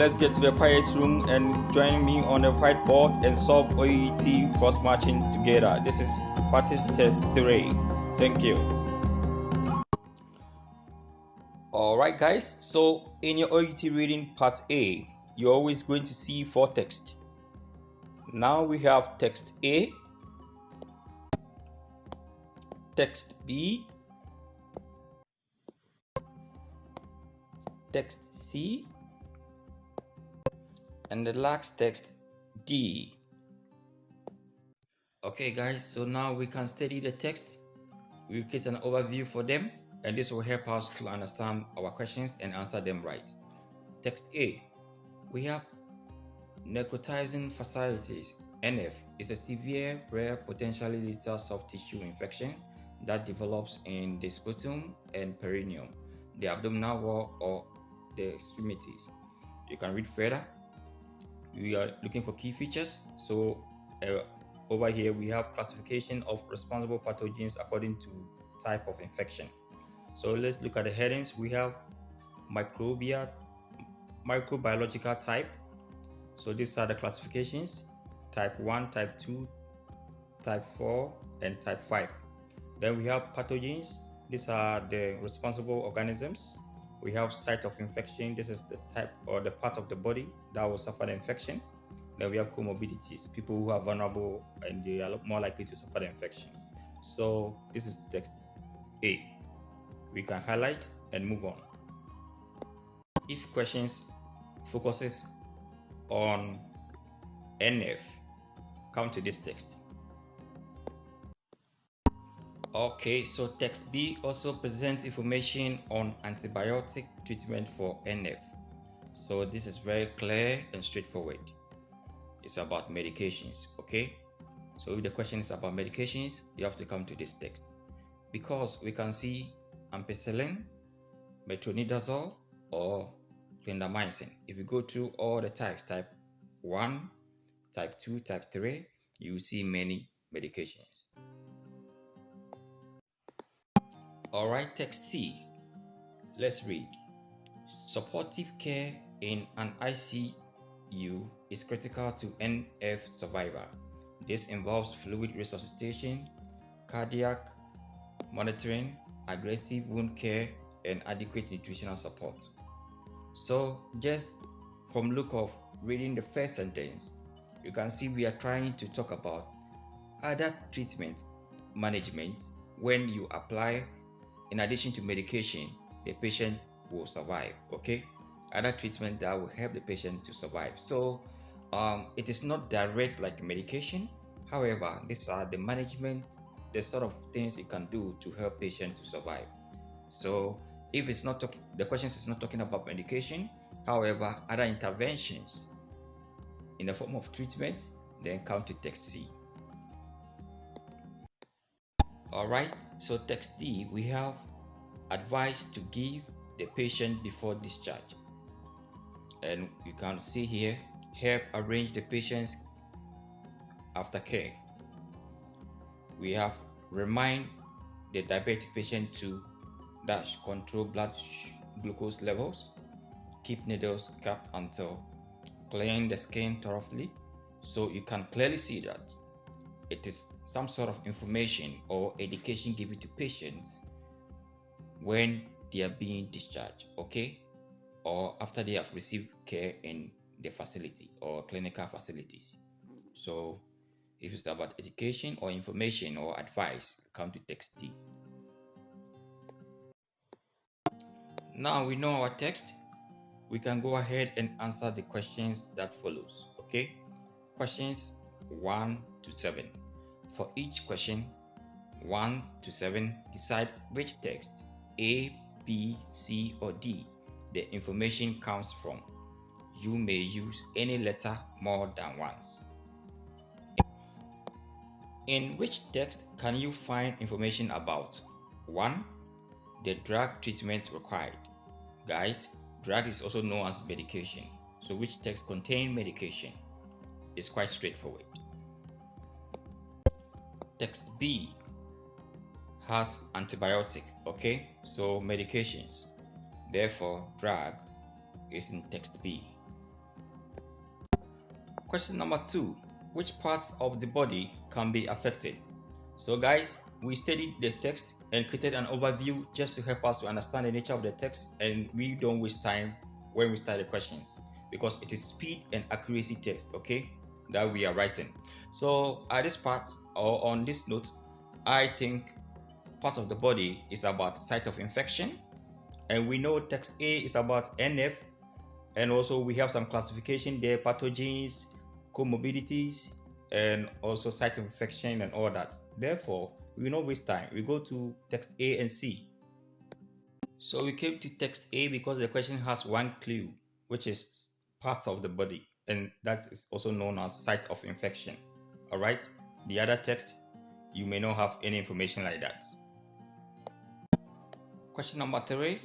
let's get to the quiet room and join me on the whiteboard and solve OET cross-matching together. This is practice test 3. Thank you. Alright guys, so in your OET reading part A, you're always going to see 4 texts. Now we have text A, text B, text C, and the last text D. Okay guys, so now we can study the text. We'll create an overview for them, and this will help us to understand our questions and answer them right. Text A, we have necrotizing fasciitis. NF is a severe, rare, potentially lethal soft tissue infection that develops in the scrotum and perineum, the abdominal wall, or the extremities. You can read further. We are looking for key features. So over here we have classification of responsible pathogens according to type of infection. So let's look at the headings. We have microbiological type. So these are the classifications: type 1, type 2, type 4, and type 5. Then we have pathogens. These are the responsible organisms. We have site of infection. This is the type or the part of the body that will suffer the infection. Then we have comorbidities, people who are vulnerable and they are more likely to suffer the infection. So this is text A. We can highlight and move on. If questions focuses on NF, come to this text. Okay, so text B also presents information on antibiotic treatment for NF. So this is very clear and straightforward. It's about medications, okay? So if the question is about medications, you have to come to this text, because we can see ampicillin, metronidazole, or clindamycin. If you go through all the types, type 1, type 2, type 3, you will see many medications. Alright, text C. Let's read. Supportive care in an ICU is critical to NF survival. This involves fluid resuscitation, cardiac monitoring, aggressive wound care, and adequate nutritional support. So just from look of reading the first sentence, you can see we are trying to talk about other treatment management. When you apply, in addition to medication, the patient will survive, okay? Other treatment that will help the patient to survive. So it is not direct like medication. However, these are the management, the sort of things you can do to help patient to survive. So if it's not the question is not talking about medication, however, other interventions in the form of treatment, then come to text C. Alright, so text D, we have advice to give the patient before discharge. And you can see here, help arrange the patient's aftercare. We have remind the diabetic patient to control blood glucose levels, keep needles capped until clean the skin thoroughly. So you can clearly see that it is some sort of information or education given to patients when they are being discharged, okay? Or after they have received care in the facility or clinical facilities. So if it's about education or information or advice, come to text D. Now we know our text. We can go ahead and answer the questions that follows, okay? Questions 1 to 7. For each question 1 to 7, decide which text A, B, C, or D the information comes from. You may use any letter more than once. In which text can you find information about 1. The drug treatment required. Guys, drug is also known as medication. So which text contains medication? It's quite straightforward. Text B has antibiotic, okay? So medications. Therefore, drug is in text B. Question number 2. Which parts of the body can be affected? So guys, we studied the text and created an overview just to help us to understand the nature of the text, and we don't waste time when we start the questions because it is speed and accuracy text, okay, that we are writing. So at this part or on this note, I think part of the body is about site of infection, and we know text A is about NF, and also we have some classification there, pathogens, comorbidities, and also site of infection and all that. Therefore, we will not waste time. We go to text A and C. So we came to text A because the question has one clue, which is parts of the body, and that is also known as site of infection. All right. The other text, you may not have any information like that. Question number 3.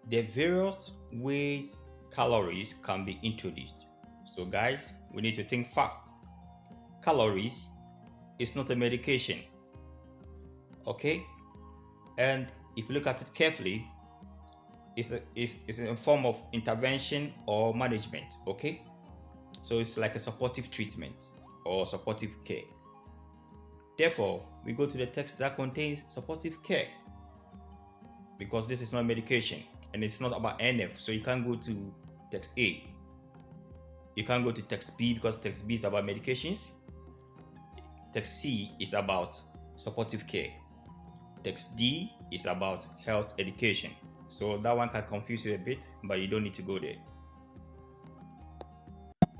The various ways calories can be introduced. So guys, we need to think fast. Calories is not a medication, okay? And if you look at it carefully, it's a form of intervention or management, okay? So it's like a supportive treatment or supportive care. Therefore, we go to the text that contains supportive care because this is not medication and it's not about NF, so you can't go to text A. You can't go to text B because text B is about medications. Text C is about supportive care. Text D is about health education. So that one can confuse you a bit, but you don't need to go there.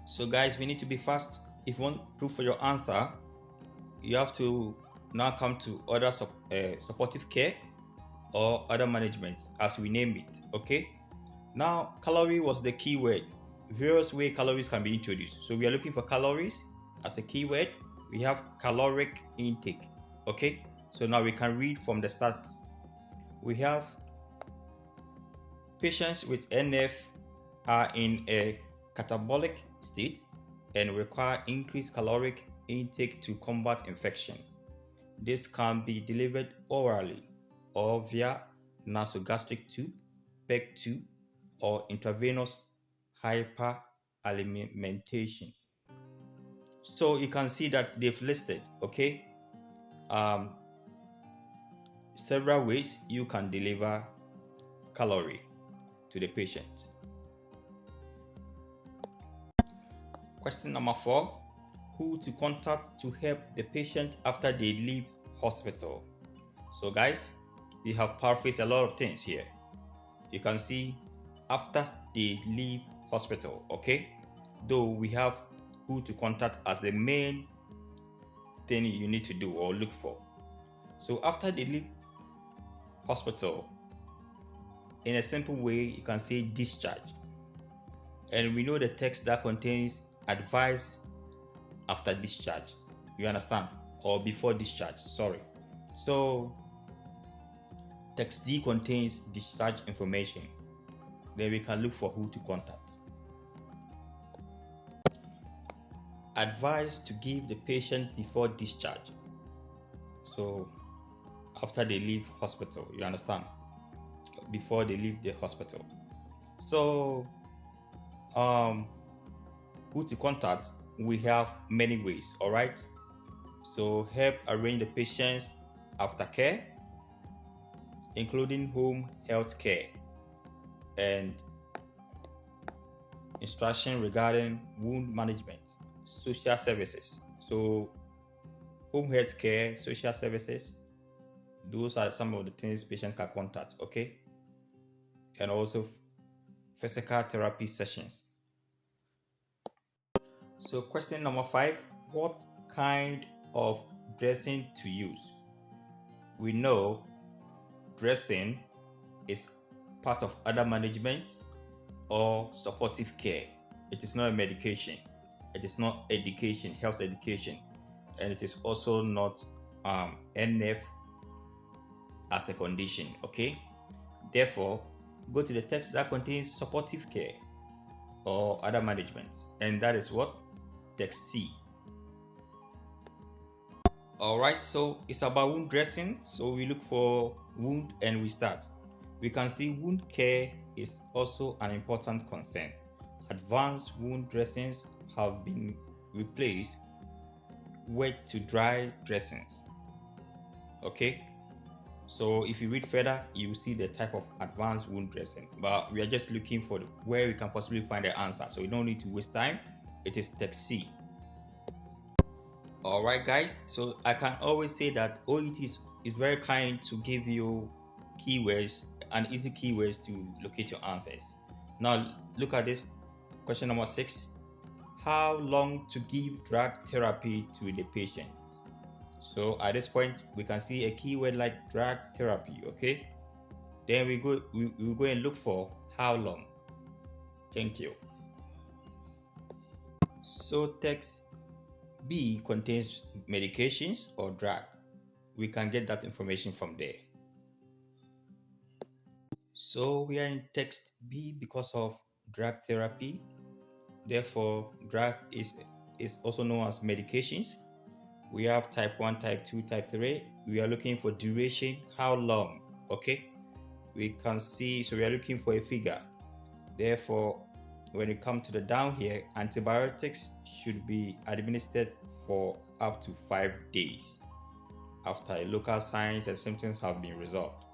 So guys, we need to be fast. If you want proof for your answer, you have to now come to other supportive care or other managements as we name it, okay? Now, calorie was the keyword. Various ways calories can be introduced. So we are looking for calories as a keyword. We have caloric intake, okay? So now we can read from the start. We have patients with NF are in a catabolic state and require increased caloric intake to combat infection. This can be delivered orally or via nasogastric tube, PEG tube, or intravenous hyperalimentation. So you can see that they've listed, okay, several ways you can deliver calorie to the patient. Question number 4. Who to contact to help the patient after they leave hospital? So guys, we have paraphrased a lot of things here. You can see after they leave hospital, okay? Though we have who to contact as the main thing you need to do or look for. So after they leave hospital, in a simple way, you can say discharge. And we know the text that contains advice after discharge. You understand? Or before discharge, sorry. So text D contains discharge information. Then we can look for who to contact. Advice to give the patient before discharge. So after they leave hospital, you understand? Before they leave the hospital. So who to contact, we have many ways, all right? So help arrange the patient's aftercare, including home health care and instruction regarding wound management, social services. So home health care, social services, those are some of the things patients can contact, okay? And also physical therapy sessions. So question number 5, what kind of dressing to use? We know dressing is part of other managements or supportive care. It is not a medication. It is not education, health education. And it is also not NF as a condition, okay? Therefore, go to the text that contains supportive care or other managements, and that is what? Text C. Alright, so it's about wound dressing. So we look for wound and we start. We can see wound care is also an important concern. Advanced wound dressings have been replace wet to dry dressings. Okay, so if you read further, you see the type of advanced wound dressing, but we are just looking for where we can possibly find the answer, so we don't need to waste time. It is text C. All right, guys, so I can always say that OET is very kind to give you keywords and easy keywords to locate your answers. Now look at this question number 6. How long to give drug therapy to the patient? So at this point, we can see a keyword like drug therapy. Okay, then we will go and look for how long. Thank you. So text B contains medications or drug. We can get that information from there. So we are in text B because of drug therapy. Therefore, drug is also known as medications. We have type 1, type 2, type 3. We are looking for duration, how long. Okay, we can see, so we are looking for a figure. Therefore, when you come to the down here, antibiotics should be administered for up to 5 days after local signs and symptoms have been resolved.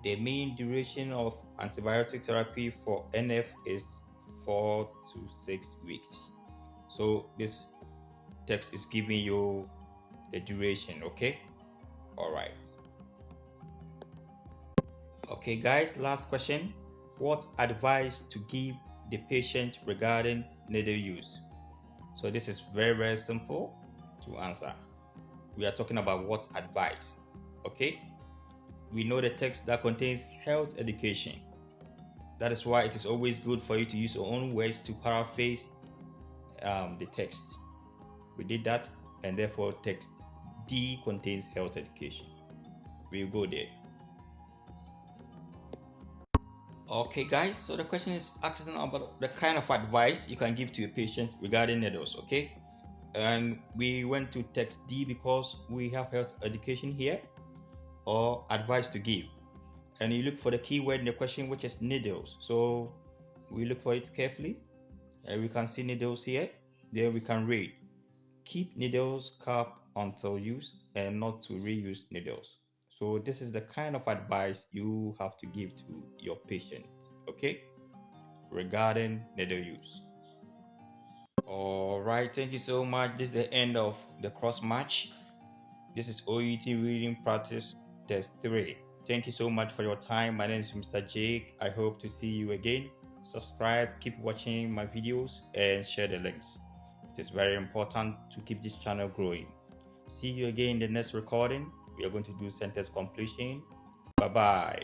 The mean duration of antibiotic therapy for NF is 4 to 6 weeks. So this text is giving you the duration. Okay, all right. Okay, guys, last question. What advice to give the patient regarding needle use? So this is very, very simple to answer. We are talking about what advice. Okay, we know the text that contains health education. That is why it is always good for you to use your own words to paraphrase the text. We did that, and therefore text D contains health education. We'll go there. Okay, guys, so the question is asking about the kind of advice you can give to a patient regarding needles. Okay, and we went to text D because we have health education here, or advice to give, and you look for the keyword in the question, which is needles. So we look for it carefully, and we can see needles here. There we can read, keep needles capped until use and not to reuse needles. So this is the kind of advice you have to give to your patient, okay, regarding needle use. All right, thank you so much. This is the end of the cross match. This is OET reading practice test 3. Thank you so much for your time. My name is Mr. Jake. I hope to see you again. Subscribe, keep watching my videos, and share the links. It is very important to keep this channel growing. See you again in the next recording. We are going to do sentence completion. Bye-bye.